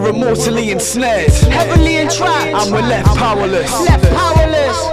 we're immortally ensnared, heavily entrapped, and we're left powerless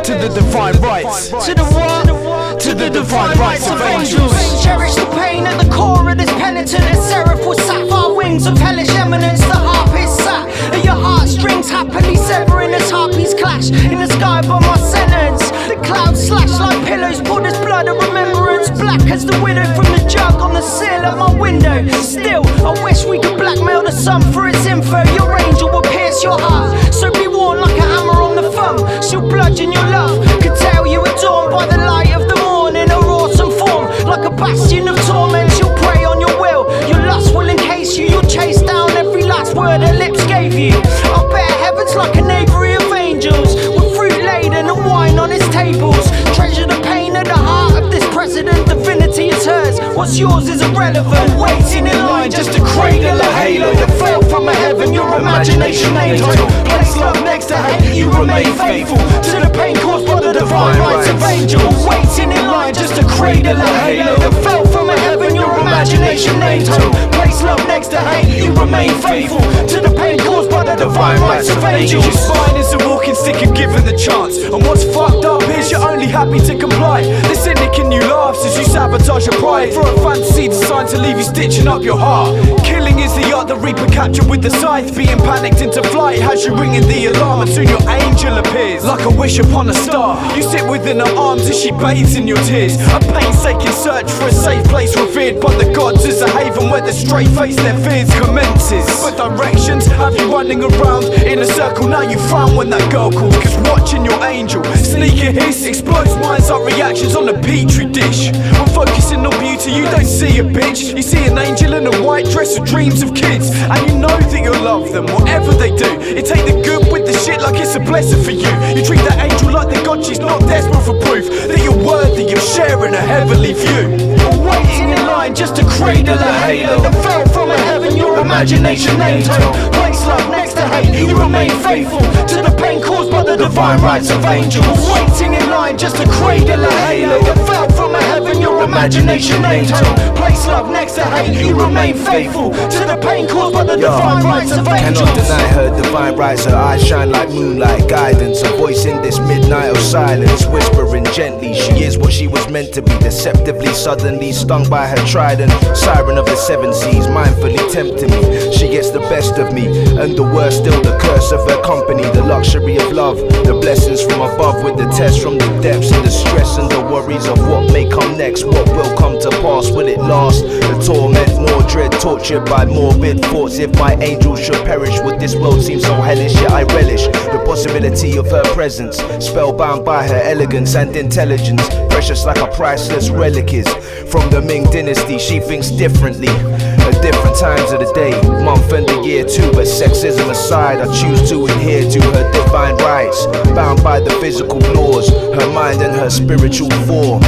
to the divine rights, to the what? to the divine rights of angels. Cherish the pain at the core of this penitent. A seraph with sapphire wings of hellish eminence. The harp is sat at your heartstrings, happily severing as harpies clash in the sky by my sentence. The clouds slash like pillows, poured as blood of remembrance. Black as the widow from the jug on the sill at my window. Still, I wish we could blackmail the sun for its info. Your angel will pierce your heart, so be warned like a hammer on the thumb. She'll bludgeon your love, could tell you adorned by the light of the morning. Her awesome form, like a bastion of torment. She'll prey on your will, your lust will encase you. You'll chase down every last word her lips gave you. I'll bear heavens like a neighbourhood of angels, with fruit laden and wine on its tables. Treasure the pain at the heart of this president. Divinity is hers, what's yours is irrelevant. Waiting in line just to cradle a halo that fell from a heaven your imagination aimed to. Place love next to hate, you remain faithful to the pain caused by the divine rights of angels. Waiting in line just to cradle a halo that fell from a heaven your imagination aimed to. Place love next to hate, you remain faithful to the pain caused by the divine rights of angels. Your spine is a walking stick if given the chance, and what's fucked up is you're only happy to comply. The cynic in you laughs as you sabotage your pride for a fantasy designed to leave you stitching up your heart. Killing is the art the reaper captured with the scythe. Being panicked into flight has you ringing the alarm, and soon your angel appears like a wish upon a star. You sit within her arms as she bathes in your tears. A painstaking search for a safe place revered by the gods as a haven where the straight face their fears commences. But directions have you running around in a circle. Now you frown when that girl calls, cause watching your angel sneak a hiss explodes minds like reactions on a petri dish. When focusing on beauty you don't see a bitch, you see an angel in a white dress with dreams of kids, and you know that you'll love them whatever they do. You take the good with the shit like it's a blessing for you. You treat that angel like the god, she's not desperate for proof that you're worthy of sharing a heavenly view. Waiting in line just to cradle a halo that fell from a heaven your imagination aimed to. Place love next to hate, you remain faithful to the pain caused by the divine rights of angels. Waiting in line just to cradle a halo that fell from a heaven your imagination aimed to. Place love next to hate, you remain faithful to the pain caused by the divine rights of angels. Cannot deny her divine rights, her eyes shine like moonlight guidance. A voice in this midnight of silence, whispering gently. She is what she was meant to be, deceptively, suddenly stung by her trident. Siren of the seven seas, mindfully tempting me. She gets the best of me, and the worst still, the curse of her company. The luxury of love, the blessings from above, with the test from the depths, and the stress and the worries of what may come next. What will come to pass, will it last? The torment, more dread, tortured by morbid thoughts. If my angel should perish, would this world seem so hellish? Yet I relish the possibility of her presence, spellbound by her elegance and intelligence. Precious like a priceless relic is. From the Ming dynasty, she thinks differently at different times of the day, month and the year too. But sexism aside, I choose to adhere to her divine rights, bound by the physical laws, her mind and her spiritual form.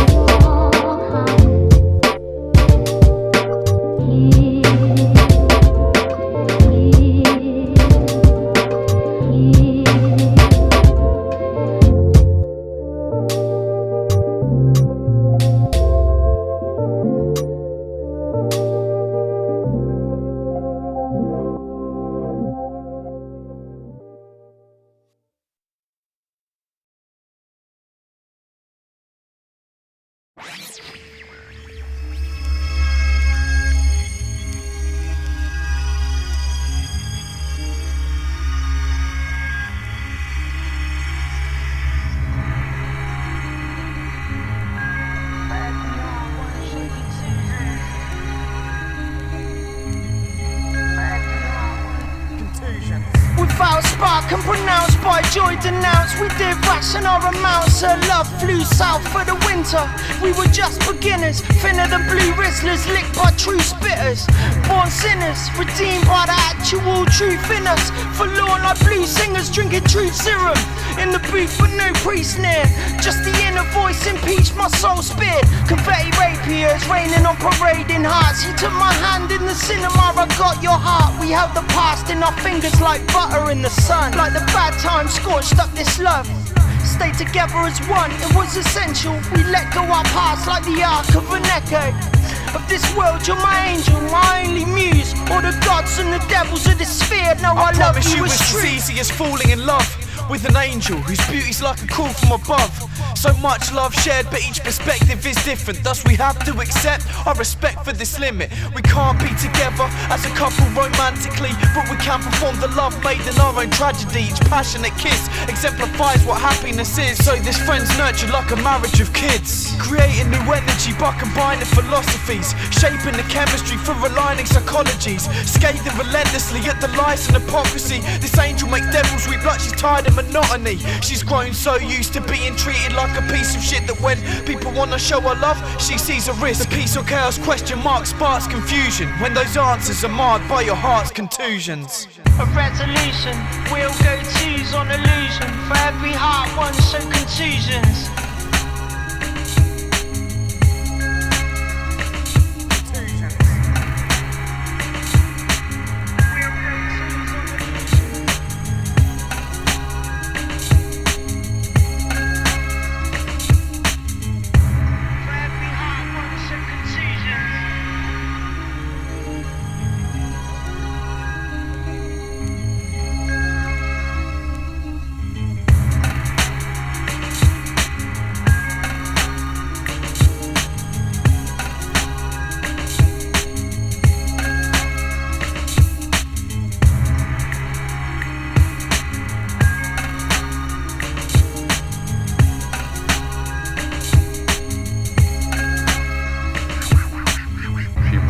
Without spark and pronounced by joy denounced, we did ration our amounts. Her love flew south for the winter. We were just beginners, thinner than blue wrestlers, licked by true spitters. Born sinners, redeemed by the actual truth in us. Forlorn like blue singers, drinking truth serum. In the booth but no priest near, just the inner voice impeached, my soul speared. Confetti rapiers raining on parading hearts. You took my hand in the cinema, I got your heart. We held the past in our fingers like butter in the sun. Like the bad times scorched up this love. Stay together as one, it was essential. We let go our past like the arc of an echo. Of this world, you're my angel, my only muse. All the gods and the devils of this sphere know I love promise you, it's it's as true. easy as falling in love with an angel whose beauty's like a call from above. So much love shared, but each perspective is different. Thus we have to accept our respect for this limit. We can't be together as a couple romantically, but we can perform the love made in our own tragedy. Each passionate kiss exemplifies what happiness is. So this friend's nurtured like a marriage of kids, creating new energy by combining philosophies, shaping the chemistry for aligning psychologies, scathing relentlessly at the lies and hypocrisy. This angel makes devils weep like she's tired of monotony. She's grown so used to being treated like a piece of shit that when people wanna show her love, she sees a risk. The peace or chaos question mark sparks confusion when those answers are marred by your heart's contusions. A resolution, we'll go twos on illusion. For every heart one, so contusions.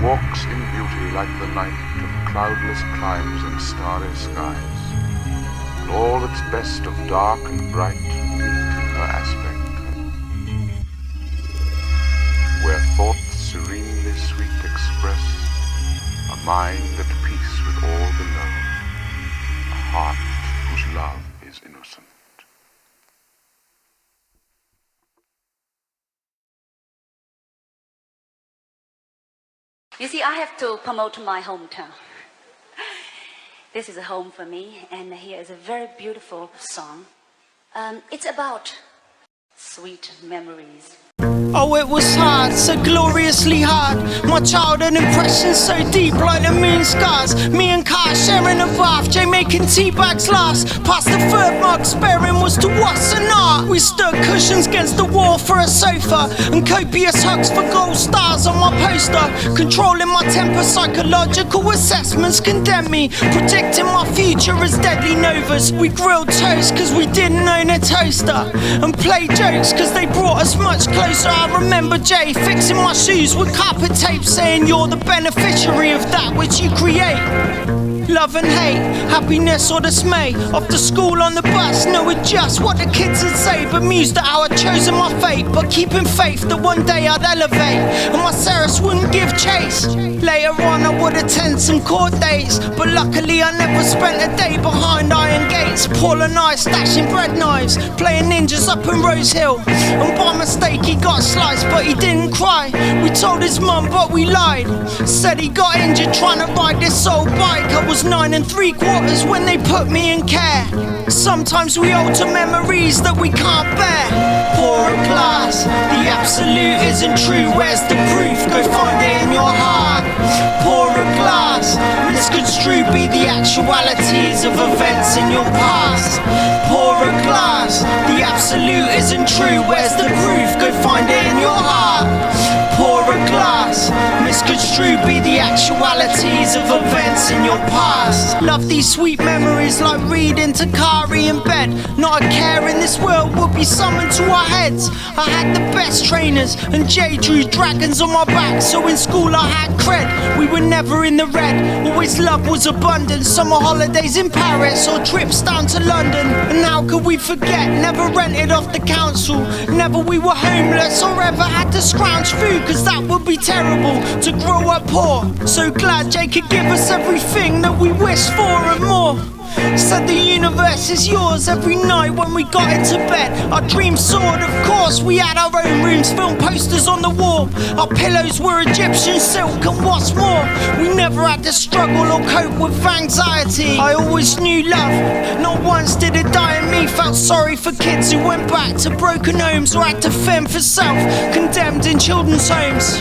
Walks in beauty like the night of cloudless climes and starry skies, and all that's best of dark and bright meet in her aspect, where thoughts serenely sweet express a mind at peace with all below, a heart whose love is innocent. You see, I have to promote my hometown. This is a home for me, and here is a very beautiful song. It's about sweet memories. Oh, it was hard, so gloriously hard. My childhood impressions so deep like the moon scars. Me and Car sharing a bath, Jay making tea bags last. Past the third mug, sparing was to what's an art. We stood cushions against the wall for a sofa, and copious hugs for gold stars on my poster. Controlling my temper, psychological assessments condemn me. Predicting my future as deadly novas. We grilled toast cause we didn't own a toaster, and played jokes cause they brought us much closer. I remember Jay fixing my shoes with carpet tape, saying you're the beneficiary of that which you create. Love and hate, happiness or dismay. Off to school on the bus, knowing just what the kids would say, but mused at how I'd chosen my fate, but keeping faith that one day I'd elevate, and my Ceres wouldn't give chase. Later on I would attend some court dates, but luckily I never spent a day behind iron gates. Paul and I stashing bread knives, playing ninjas up in Rose Hill, and by mistake he got sliced, but he didn't cry. We told his mum but we lied, said he got injured trying to ride this old bike. I was 9 3/4 when they put me in care. Sometimes we alter memories that we can't bear. Pour a glass, the absolute isn't true. Where's the proof? Go find it in your heart. Pour a glass, misconstrue be the actualities of events in your past. Pour a glass, the absolute isn't true. Where's the proof? Go find it in your heart. Pour a glass, misconstrue be the actualities of events in your past. Love these sweet memories like reading Takari in bed. Not a care in this world will be summoned to our heads. I had the best trainers and Jay drew dragons on my back, so in school I had cred. We were never in the red, always love was abundant. Summer holidays in Paris or trips down to London. And how could we forget, never rented off the council, never we were homeless or ever had to scrounge food, cause that would be terrible to grow up poor. So glad Jay could give us everything that we wished for and more. Said the universe is yours every night when we got into bed. Our dreams soared, of course. We had our own rooms, film posters on the wall. Our pillows were Egyptian silk, and what's more, we never had to struggle or cope with anxiety. I always knew love, not once did it die in me. Felt sorry for kids who went back to broken homes or had to fend for self, condemned in children's homes.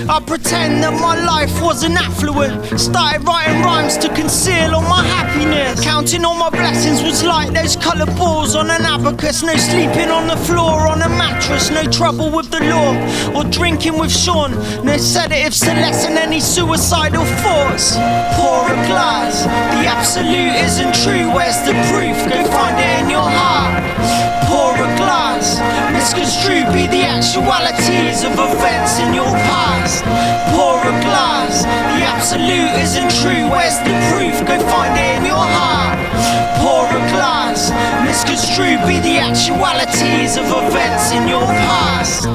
I pretend that my life wasn't affluent. Started writing rhymes to conceal all my happiness. Counting all my blessings was like those coloured balls on an abacus. No sleeping on the floor on a mattress. No trouble with the law or drinking with Sean. No sedatives to lessen any suicidal thoughts. Pour a glass, the absolute isn't true. Where's the proof? Go find it in your heart. Pour a glass, misconstrue be the actualities of events in your past. Pour a glass, the absolute isn't true. Where's the proof? Go find it in your heart. Pour a glass, misconstrue be the actualities of events in your past.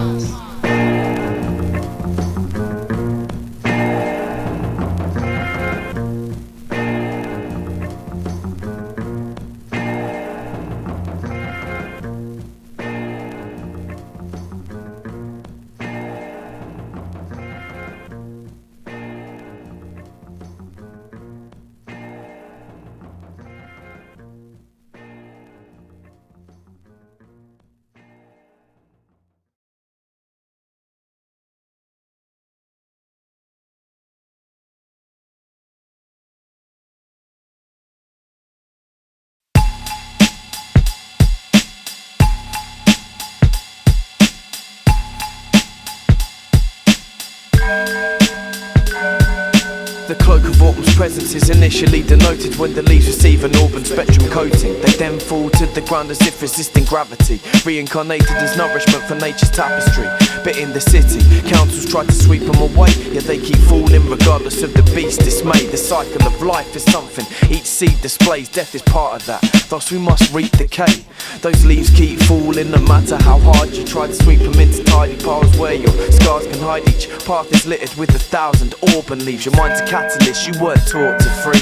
The cloak of autumn's presence is initially denoted when the leaves receive an auburn spectrum coating. They then fall to the ground as if resisting gravity, reincarnated as nourishment for nature's tapestry. But in the city, councils try to sweep them away, yet they keep falling regardless of the beast's dismay. The cycle of life is something each seed displays. Death is part of that, thus we must reap decay. Those leaves keep falling no matter how hard you try to sweep them into tidy piles where your scars can hide. Each path is littered with 1,000 auburn leaves. Your mind's a catalyst you weren't taught to free.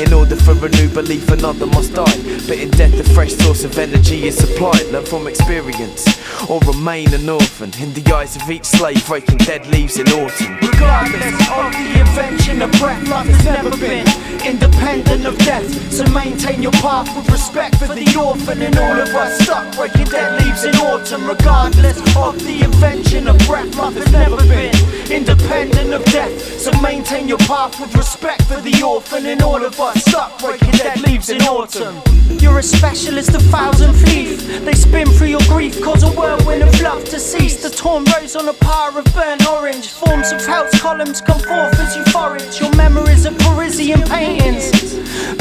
In order for a new belief another must die, but in death a fresh source of energy is supplied. Learn from experience or remain an orphan in the eyes of each slave raking dead leaves in autumn. Regardless of the invention of breath, life has never been independent of death. So maintain your path with respect for the orphan and all of us stuck breaking dead leaves in autumn. Regardless of the invention of breath, life has never been independent of death. So maintain your path with respect for the orphan and all of us stuck breaking dead leaves in autumn. You're as special as the 1,000th leaf. They spin through your grief, cause a whirlwind of love to cease. The torn rose on a pyre of burnt orange. Forms of health's columns come forth as you forage. Your memories are Parisian paintings,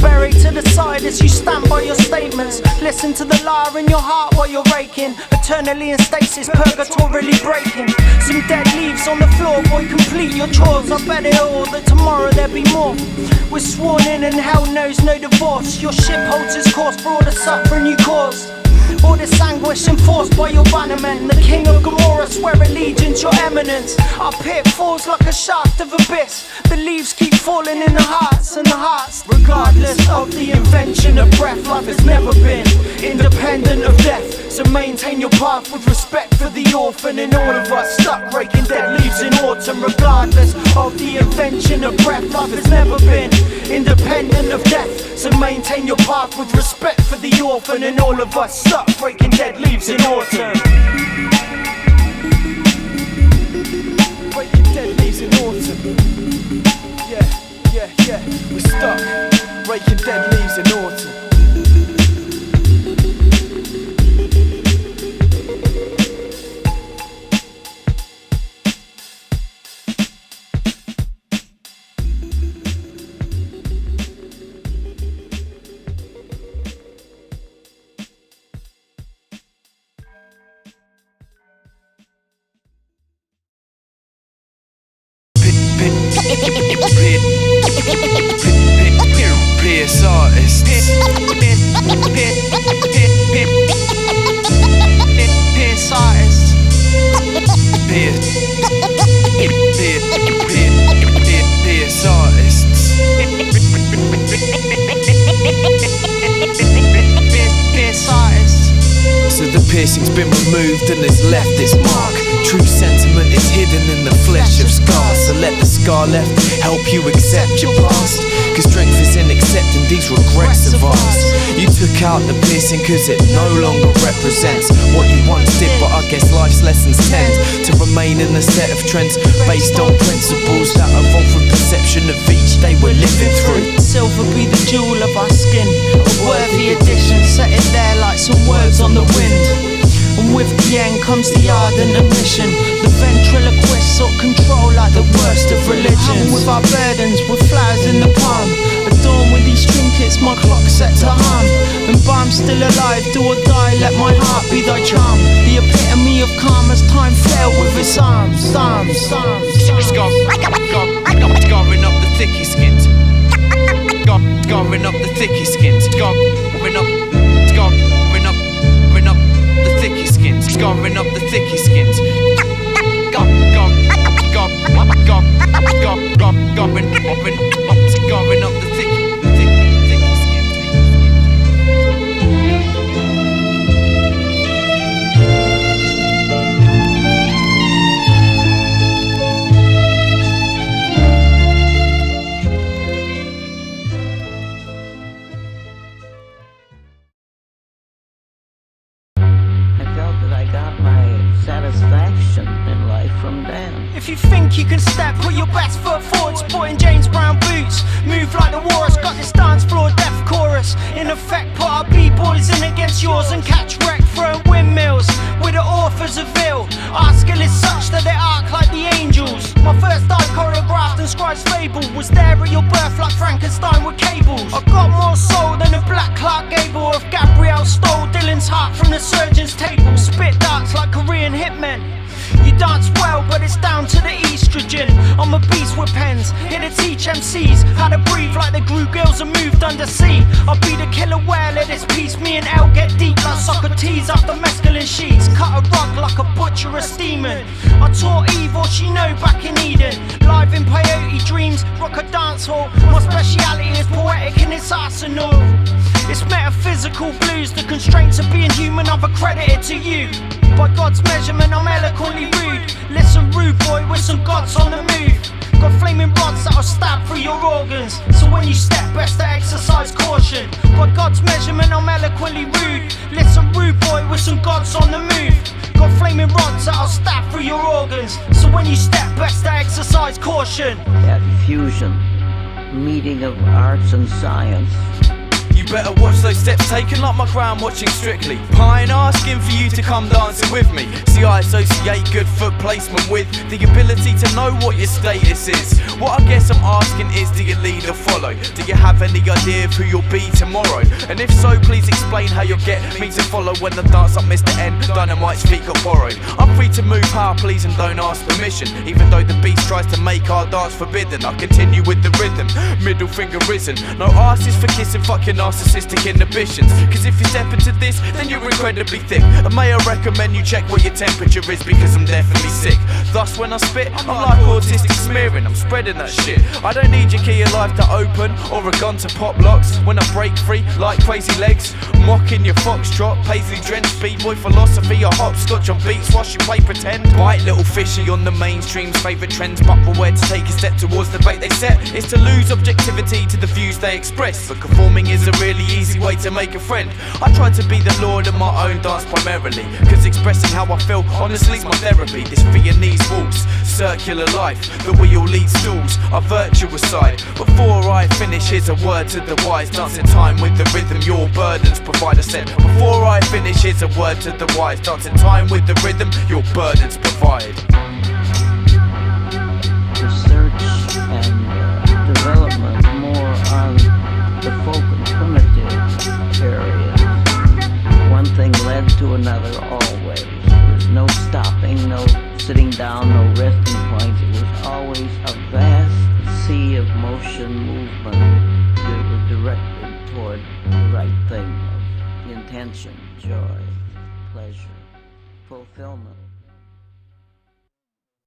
buried to the side as you stand by your statements. Listen to the lyre in your heart while you're raking. Eternally in stasis, purgatorily breaking. Some dead leaves on the floor, boy, complete your chores. I bet it all that tomorrow there'll be more. We're sworn in and hell knows no divorce. Your ship holds its course for all the suffering you caused. All this anguish enforced by your bannermen. The king of Gomorrah swear allegiance, your eminence. Our pit falls like a shaft of abyss. The leaves keep falling in the hearts and the hearts. Regardless of the invention of breath, life has never been independent of death. So maintain your path with respect for the orphan and all of us stuck breaking dead leaves in autumn. Regardless of the invention of breath, life has never been independent of death. So maintain your path with respect for the orphan and all of us stuck breaking dead leaves in autumn. Breaking dead leaves in autumn. Yeah, we're stuck breaking dead leaves in autumn. Pierce artists. The piercing's been removed and has left its mark. True sentiment is hidden in the flesh of scars. So let the scar left help you accept your past, cause strength is in accepting these regrets of ours. You took out the piercing cause it no longer represents what you once did, but I guess life's lessons tend to remain in a set of trends based on principles that evolve from perception of each day we're living through. Silver be the jewel of our skin, a worthy addition, set it there like some words on the wind. And with the end comes the ardent admission. The ventriloquist sought control like the worst of religions. With our burdens, with flowers in the palm, adorned with these trinkets, my clock set to hum. And by I'm still alive, do or die, let my heart be thy charm. The epitome of calm as time fell with its arms. Scarring up the thicky skins. Scarring up the thicky skins. Scarring up the thicky skins. Scarring up the thicky skins. Scarring up the thicky skins. If you think you can step, put your best foot forward, sporting James Brown boots. Move like the walrus, got this dance floor death chorus. In effect, put our B-boys in against yours and catch wreck throwing windmills with the authors of ill. Our skill is such that they arc like the angels. My first eye choreographed and scribe's fable was there at your birth like Frankenstein with cables. I got more soul than a black Clark Gable. If Gabrielle stole Dylan's heart from the surgeon's table. Spit darts like Korean hitmen. You dance well, but it's down to the estrogen. I'm a beast with pens, here to teach MCs how to breathe like the grew girls are moved undersea. I'll be the killer whale of this piece. Me and El get deep like Socrates after mescaline sheets. Cut a rug like a butcher, a steaming. I taught Eve all she know back in Eden. Live in peyote dreams, rock a dance hall. My speciality is poetic in its arsenal. It's metaphysical blues, the constraints of being human I've accredited to you. By God's measurement I'm eloquently rude. Listen rude boy, with some gods on the move. Got flaming rods that'll stab through your organs. So when you step, best to exercise caution. By God's measurement I'm eloquently rude. Listen rude boy, with some gods on the move. Got flaming rods that'll stab through your organs. So when you step, best to exercise caution. That fusion, meeting of arts and science. You better watch those steps taken like my crown watching Strictly. Pine asking for you to come dancing with me. See, I associate good foot placement with the ability to know what your status is. What I guess I'm asking is, do you lead or follow? Do you have any idea of who you'll be tomorrow? And if so, please explain how you'll get me to follow when the dance up Mr. N, Dynamite's feet got borrowed. I'm free to move how I please and don't ask permission. Even though the beast tries to make our dance forbidden, I continue with the rhythm, middle finger risen. No arse is for kissing fucking narcissistic inhibitions. Cause if you step into this, then you're incredibly thick. And may I recommend you check what your temperature is, because I'm definitely sick. Thus when I spit, I'm like autistic smearing, I'm spreading that shit. I don't need your key of life to open, or a gun to pop locks. When I break free, like crazy legs, mocking your foxtrot, paisley drenched b-boy philosophy, or hopscotch on beats whilst you play pretend. Bite little fishy on the mainstream's favourite trends, but for where to take a step towards the bait they set is to lose objectivity to the views they express. But conforming is a really easy way to make a friend. I try to be the lord of my own dance primarily, cause expressing how I feel honestly is my therapy. This Viennese waltz, circular life, the wheel leads stools, a virtuous side. Before I finish, here's a word to the wise, dance in time with the rhythm your burdens provide. I said, before I finish, here's a word to the wise, dance in time with the rhythm your burdens provide. Research and development more on the folk and primitive areas. One thing led to another always. There was no stopping, no sitting down, no resting points. It was always a vast sea of motion, movement that was directed toward the right thing, of intention, joy, pleasure, fulfillment.